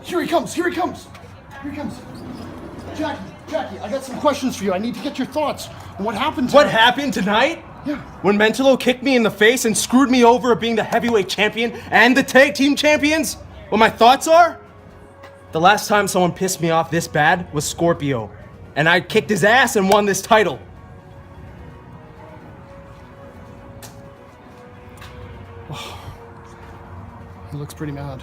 Here he comes. Here he comes. Here he comes. Jackie, I got some questions for you. I need to get your thoughts on what happened tonight. What happened tonight? Yeah. When Mentolo kicked me in the face and screwed me over of being the heavyweight champion and the tag team champions? What my thoughts are? The last time someone pissed me off this bad was Scorpio. And I kicked his ass and won this title. He looks pretty mad.